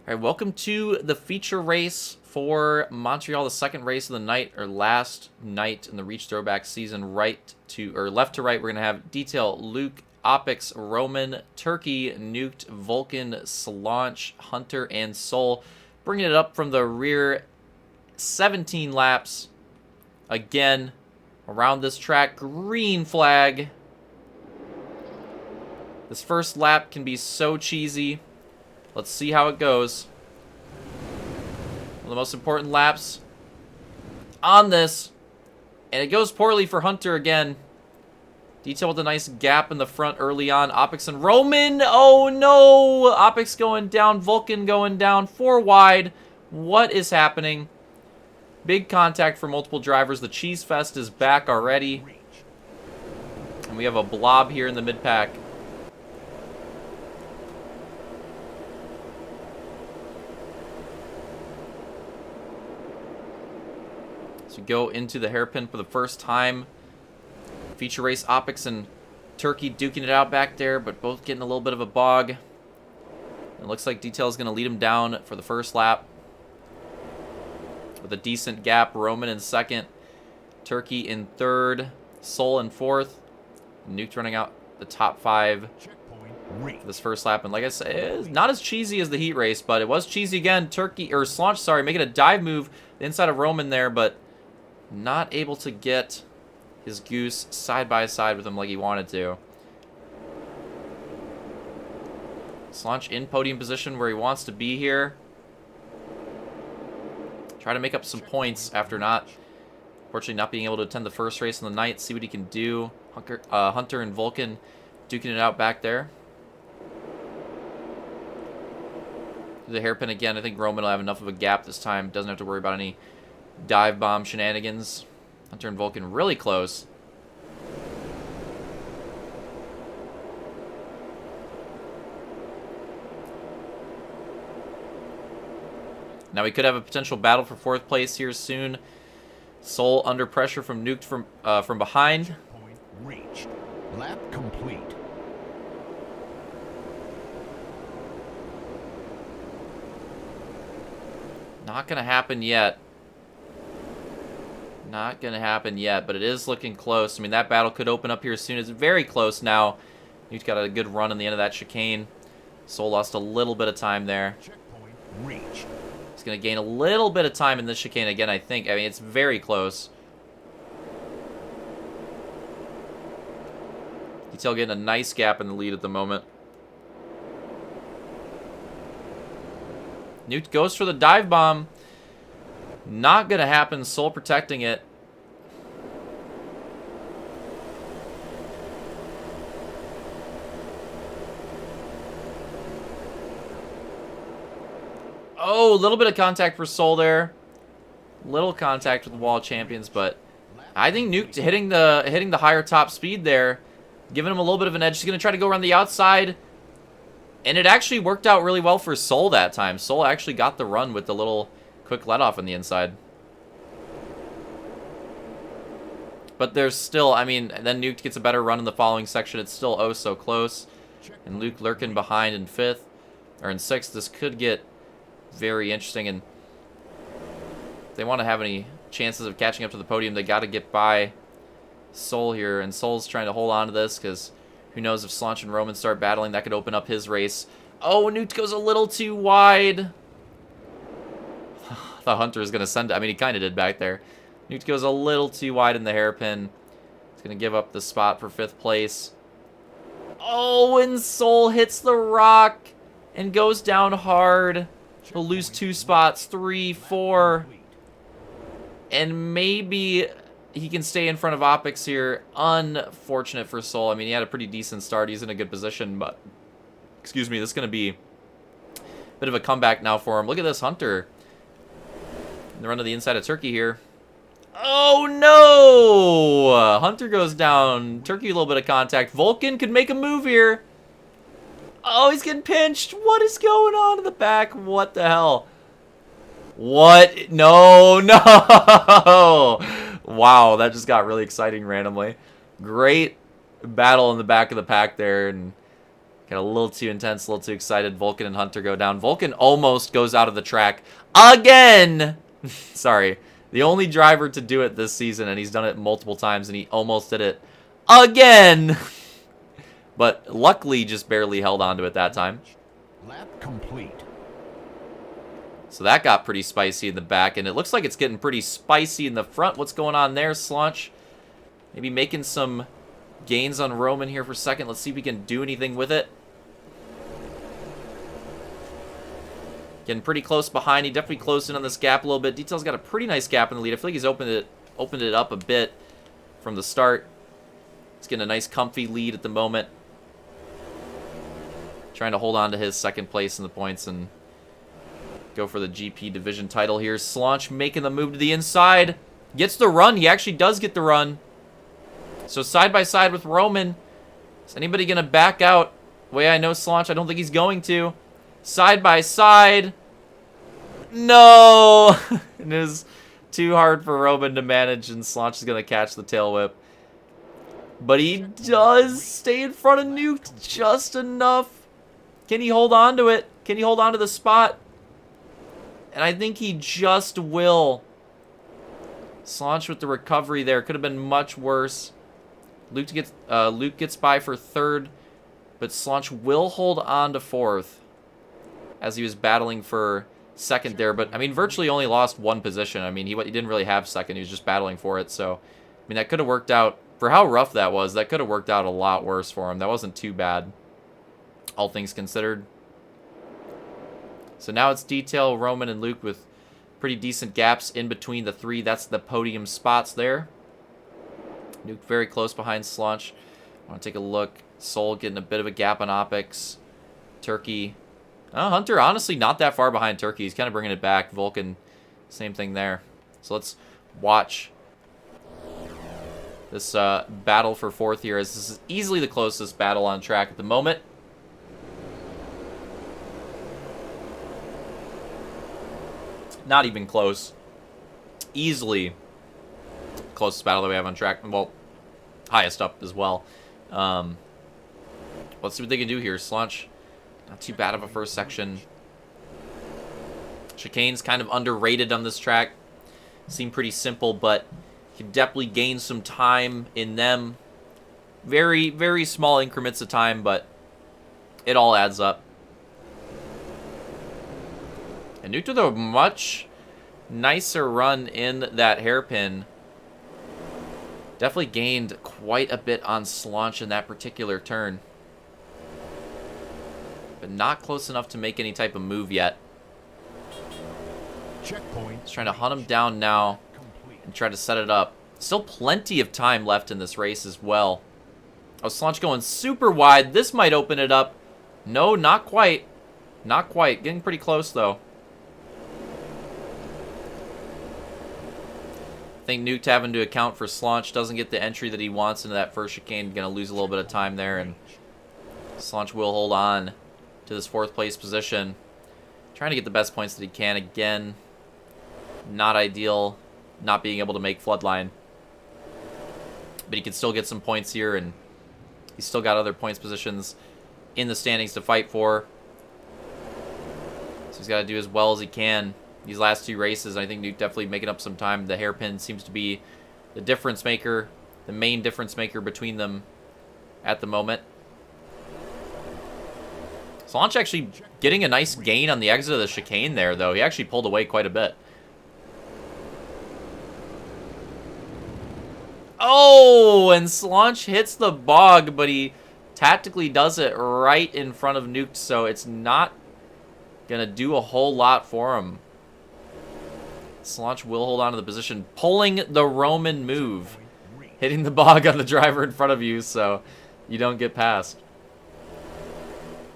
All right, welcome to the feature race for Montreal, the second race of the night, or last night in the Reach Throwback season. Left to right, we're gonna have Detail, Luke, Opix, Roman, Turkey, Nuked, Vulcan, Slaunch, Hunter, and Soul. Bringing it up from the rear, 17 laps. Again, around this track, green flag. This first lap can be so cheesy. Let's see how it goes. One of the most important laps on this. And it goes poorly for Hunter again. Detail with a nice gap in the front early on. Opix and Roman. Oh no! Opix going down. Vulcan going down. 4 wide. What is happening? Big contact for multiple drivers. The Cheese Fest is back already. And we have a blob here in the mid-pack. So we go into the hairpin for the first time. Feature race, Opix and Turkey duking it out back there, but both getting a little bit of a bog. It looks like Detail is going to lead him down for the first lap. With a decent gap, Roman in second, Turkey in third, Soul in fourth. Nuke running out the top 5 for this first lap. And like I said, it's not as cheesy as the heat race, but it was cheesy again. Slaunch, sorry, making a dive move inside of Roman there, but not able to get his goose side by side with him like he wanted to. Slaunch in podium position where he wants to be here. Try to make up some points after unfortunately not being able to attend the first race of the night. See what he can do. Hunter and Vulcan duking it out back there. The hairpin again. I think Roman will have enough of a gap this time. Doesn't have to worry about any dive bomb shenanigans. Hunter and Vulcan really close. Now we could have a potential battle for 4th place here soon. Soul under pressure from Nuked from behind. Checkpoint reached. Lap complete. Not gonna happen yet. Not gonna happen yet, but it is looking close. I mean, that battle could open up here soon. It's very close now. Nuke's got a good run in the end of that chicane. Soul lost a little bit of time there. Checkpoint reached. He's going to gain a little bit of time in this chicane again, I think. I mean, it's very close. Detail getting a nice gap in the lead at the moment. Nuke goes for the dive bomb. Not going to happen. Soul protecting it. Oh, a little bit of contact for Soul there. Little contact with the wall champions, but I think Nuke hitting the higher top speed there, giving him a little bit of an edge. He's going to try to go around the outside, and it actually worked out really well for Soul that time. Soul actually got the run with the little quick let off on the inside. But there's still, I mean, then Nuke gets a better run in the following section. It's still oh so close, and Luke lurking behind in 5th, or in 6th. This could get very interesting, and if they want to have any chances of catching up to the podium, they got to get by Soul here, and Soul's trying to hold on to this because who knows if Slaunch and Roman start battling, that could open up his race. Oh, Newt goes a little too wide. I thought Hunter was going to send it. I mean, he kind of did back there. Newt goes a little too wide in the hairpin. He's going to give up the spot for 5th place. Oh, and Soul hits the rock and goes down hard. He'll lose 2 spots, 3, 4. And maybe he can stay in front of Opix here. Unfortunate for Soul. I mean, he had a pretty decent start. He's in a good position, but excuse me, this is going to be a bit of a comeback now for him. Look at this Hunter. The run to the inside of Turkey here. Oh, no! Hunter goes down. Turkey, a little bit of contact. Vulcan could make a move here. Oh, he's getting pinched. What is going on in the back? What the hell? What? No, no. Wow, that just got really exciting randomly. Great battle in the back of the pack there. And Got a little too intense, a little too excited. Vulcan and Hunter go down. Vulcan almost goes out of the track again. Sorry. The only driver to do it this season, and he's done it multiple times, and he almost did it again. But luckily just barely held on to it that time. Lap complete. So that got pretty spicy in the back, and it looks like it's getting pretty spicy in the front. What's going on there, Slaunch? Maybe making some gains on Roman here for a second. Let's see if we can do anything with it. Getting pretty close behind. He definitely closed in on this gap a little bit. Detail's got a pretty nice gap in the lead. I feel like he's opened it up a bit from the start. He's getting a nice comfy lead at the moment. Trying to hold on to his second place in the points and go for the GP division title here. Slaunch making the move to the inside. Gets the run. He actually does get the run. So side by side with Roman. Is anybody going to back out? The way I know Slaunch, I don't think he's going to. Side by side. No! It is too hard for Roman to manage, and Slaunch is going to catch the tail whip. But he does stay in front of Nuke just enough. Can he hold on to it? Can he hold on to the spot? And I think he just will. Slaunch with the recovery there. Could have been much worse. Luke gets by for third, but Slaunch will hold on to fourth as he was battling for second there. But, I mean, virtually only lost one position. I mean, he didn't really have second. He was just battling for it. So, I mean, that could have worked out. For how rough that was, that could have worked out a lot worse for him. That wasn't too bad, all things considered. So now it's Detail, Roman, and Luke with pretty decent gaps in between the three. That's the podium spots there. Nuke very close behind Slaunch. I want to take a look. Soul getting a bit of a gap on Opix. Turkey. Hunter, honestly, not that far behind Turkey. He's kind of bringing it back. Vulcan, same thing there. So let's watch this battle for fourth here, as this is easily the closest battle on track at the moment. Not even close. Easily closest battle that we have on track. Well, highest up as well. Let's see what they can do here. Slaunch, not too bad of a first section. Chicane's kind of underrated on this track. Seem pretty simple, but you can definitely gain some time in them. Very, very small increments of time, but it all adds up. And Nuke with a much nicer run in that hairpin. Definitely gained quite a bit on Slaunch in that particular turn. But not close enough to make any type of move yet. Checkpoint. He's trying to hunt him down now and try to set it up. Still plenty of time left in this race as well. Oh, Slaunch going super wide. This might open it up. No, not quite. Not quite. Getting pretty close, though. I think Nuke having to account for Slaunch doesn't get the entry that he wants into that first chicane. Going to lose a little bit of time there, and Slaunch will hold on to this fourth place position. Trying to get the best points that he can. Again, not ideal, not being able to make Floodline. But he can still get some points here, and he's still got other points positions in the standings to fight for. So he's got to do as well as he can these last two races. I think Nuke definitely making up some time. The hairpin seems to be the difference maker, the main difference maker between them at the moment. Slaunch actually getting a nice gain on the exit of the chicane there, though. He actually pulled away quite a bit. Oh, and Slaunch hits the bog, but he tactically does it right in front of Nuke, so it's not going to do a whole lot for him. Slaunch will hold on to the position, pulling the Roman move, hitting the bog on the driver in front of you, so you don't get past.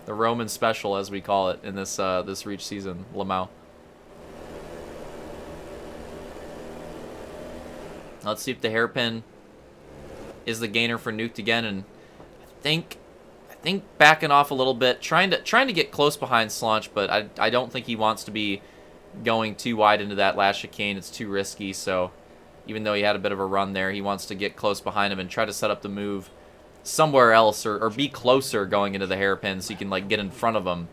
The Roman special, as we call it in this this Reach season, Lamau. Let's see if the hairpin is the gainer for Nuke again, and I think backing off a little bit, trying to get close behind Slaunch, but I don't think he wants to be going too wide into that last chicane. It's too risky, so even though he had a bit of a run there, he wants to get close behind him and try to set up the move somewhere else or be closer going into the hairpin so you can, like, get in front of him.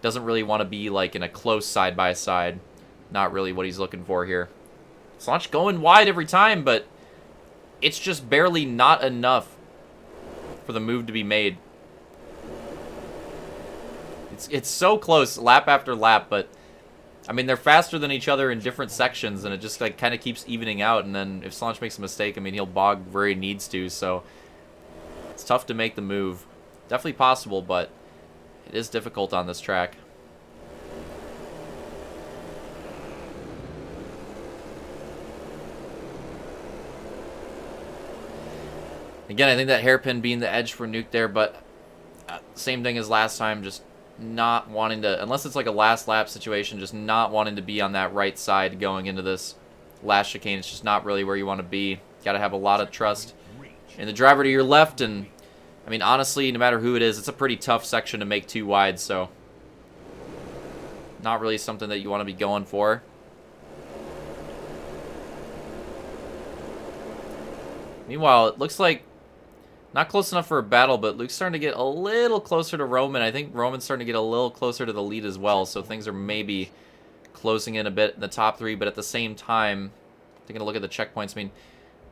Doesn't really want to be, like, in a close side-by-side. Not really what he's looking for here. Slaunch going wide every time, but it's just barely not enough for the move to be made. It's so close, lap after lap, but I mean, they're faster than each other in different sections, and it just, like, kind of keeps evening out. And then if Slaunch makes a mistake, I mean, he'll bog where he needs to, so it's tough to make the move. Definitely possible, but it is difficult on this track. Again, I think that hairpin being the edge for Nuke there, but same thing as last time, just not wanting to, unless it's like a last lap situation, just not wanting to be on that right side going into this last chicane. It's just not really where you want to be. Got to have a lot of trust in the driver to your left, and I mean, honestly, no matter who it is, it's a pretty tough section to make too wide, so not really something that you want to be going for. Meanwhile, it looks like not close enough for a battle, but Luke's starting to get a little closer to Roman. I think Roman's starting to get a little closer to the lead as well, so things are maybe closing in a bit in the top three, but at the same time, taking a look at the checkpoints, I mean,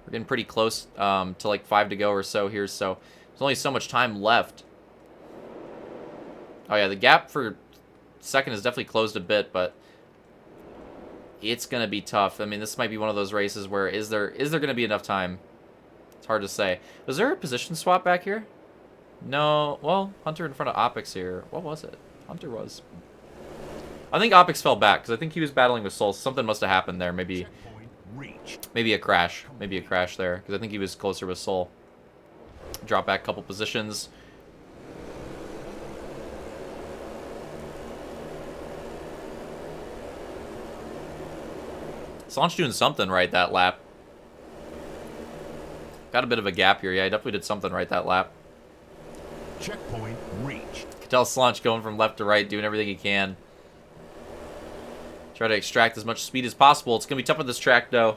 we're getting pretty close to like 5 to go or so here, so there's only so much time left. Oh yeah, the gap for second has definitely closed a bit, but it's going to be tough. I mean, this might be one of those races where is there going to be enough time? It's hard to say. Was there a position swap back here? No. Well, Hunter in front of Opix here. What was it? Hunter was. I think Opix fell back because I think he was battling with Soul. Something must have happened there. Maybe a crash. Maybe a crash there because I think he was closer with Soul. Drop back a couple positions. Slaunch doing something right that lap. Got a bit of a gap here. Yeah, I definitely did something right that lap. Checkpoint reached. Could tell Slaunch going from left to right, doing everything he can. Try to extract as much speed as possible. It's going to be tough on this track, though.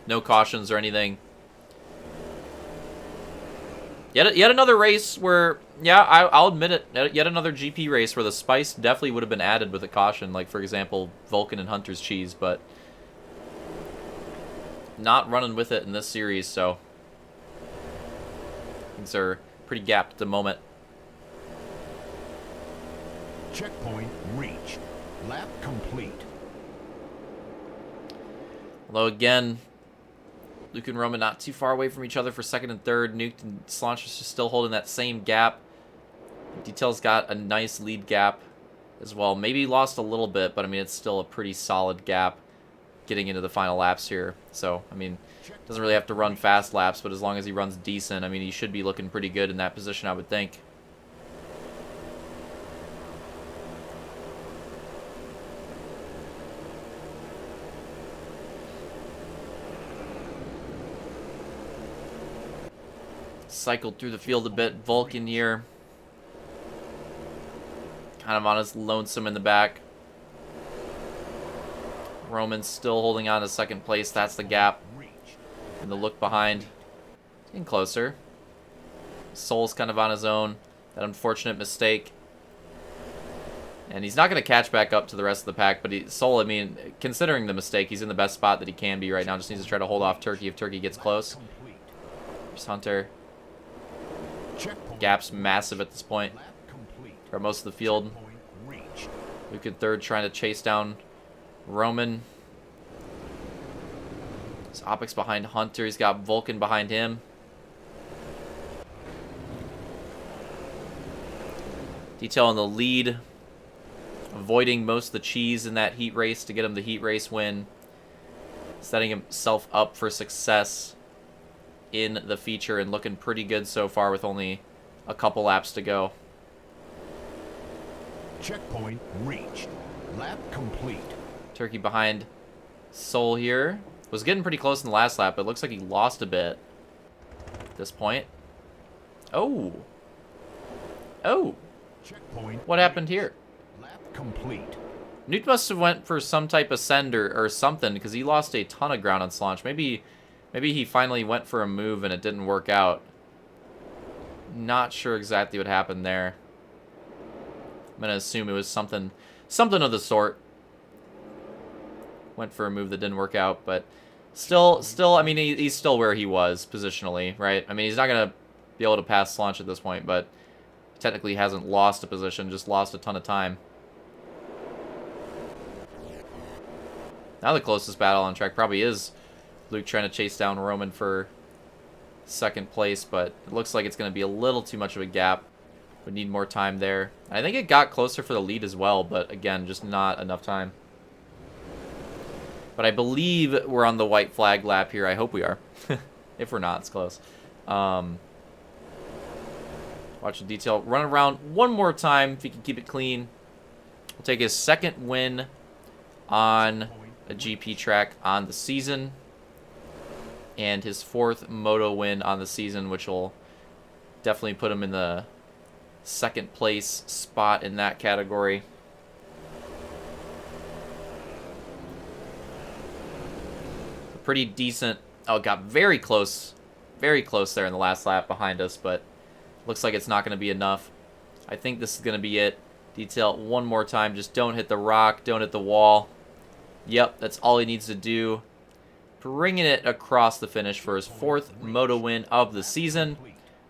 No cautions or anything. Yet another race where, yeah, I'll admit it, yet another GP race where the spice definitely would have been added with a caution. Like, for example, Vulcan and Hunter's Cheese, but not running with it in this series, so things are pretty gapped at the moment. Checkpoint reached. Lap complete. Although again, Luke and Roman not too far away from each other for second and third. Nuke and Slaunch is still holding that same gap. Detail's got a nice lead gap as well. Maybe lost a little bit, but I mean, it's still a pretty solid gap getting into the final laps here. So, I mean, doesn't really have to run fast laps, but as long as he runs decent, I mean, he should be looking pretty good in that position, I would think. Cycled through the field a bit. Vulcan here. Kind of on his lonesome in the back. Roman's still holding on to second place. That's the gap. And the look behind. Getting closer. Soul's kind of on his own. That unfortunate mistake. And he's not going to catch back up to the rest of the pack. But Soul, I mean, considering the mistake, he's in the best spot that he can be right now. Just needs to try to hold off Turkey if Turkey gets close. There's Hunter. Gap's massive at this point. For most of the field. Luke in third trying to chase down Roman. There's Opix behind Hunter. He's got Vulcan behind him. Detail in the lead. Avoiding most of the cheese in that heat race to get him the heat race win. Setting himself up for success in the feature and looking pretty good so far with only a couple laps to go. Checkpoint reached. Lap complete. Turkey behind Soul here. Was getting pretty close in the last lap, but it looks like he lost a bit at this point. Oh. Oh. Checkpoint. What happened here? Lap complete. Newt must have went for some type of send or something because he lost a ton of ground on Slaunch. Maybe Maybe he finally went for a move and it didn't work out. Not sure exactly what happened there. I'm going to assume it was something of the sort. Went for a move that didn't work out, but still, I mean, he's still where he was positionally, right? I mean, he's not going to be able to pass Slaunch at this point, but technically hasn't lost a position, just lost a ton of time. Now the closest battle on track probably is Luke trying to chase down Roman for second place, but it looks like it's going to be a little too much of a gap. Would need more time there. I think it got closer for the lead as well, but again, just not enough time. But I believe we're on the white flag lap here. I hope we are. If we're not, it's close. Watch the detail. Run around one more time if he can keep it clean. We'll take his second win on a GP track on the season. And his fourth moto win on the season, which will definitely put him in the second place spot in that category. Pretty decent. Oh, it got very close there in the last lap behind us, but looks like it's not going to be enough. I think this is going to be it. Detail one more time. Just don't hit the rock. Don't hit the wall. Yep, that's all he needs to do. Bringing it across the finish for his fourth moto win of the season.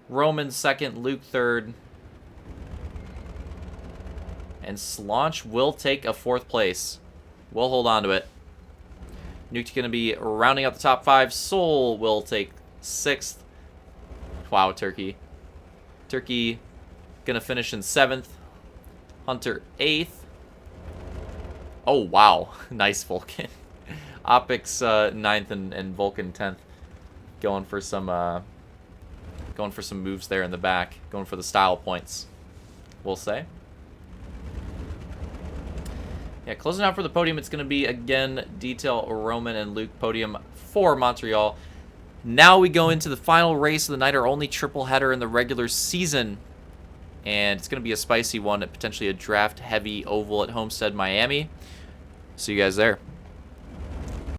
Roman second, Luke third. And Slaunch will take a fourth place. We'll hold on to it. Nuke's going to be rounding out the top 5. Soul will take 6th. Wow, Turkey. Turkey going to finish in 7th. Hunter 8th. Oh, wow. Nice, Vulcan. Opix 9th and Vulcan 10th. Going for some moves there in the back. Going for the style points, we'll say. Yeah, closing out for the podium, it's going to be, again, Detail, Roman, and Luke podium for Montreal. Now we go into the final race of the night, our only triple header in the regular season. And it's going to be a spicy one, potentially a draft-heavy oval at Homestead, Miami. See you guys there.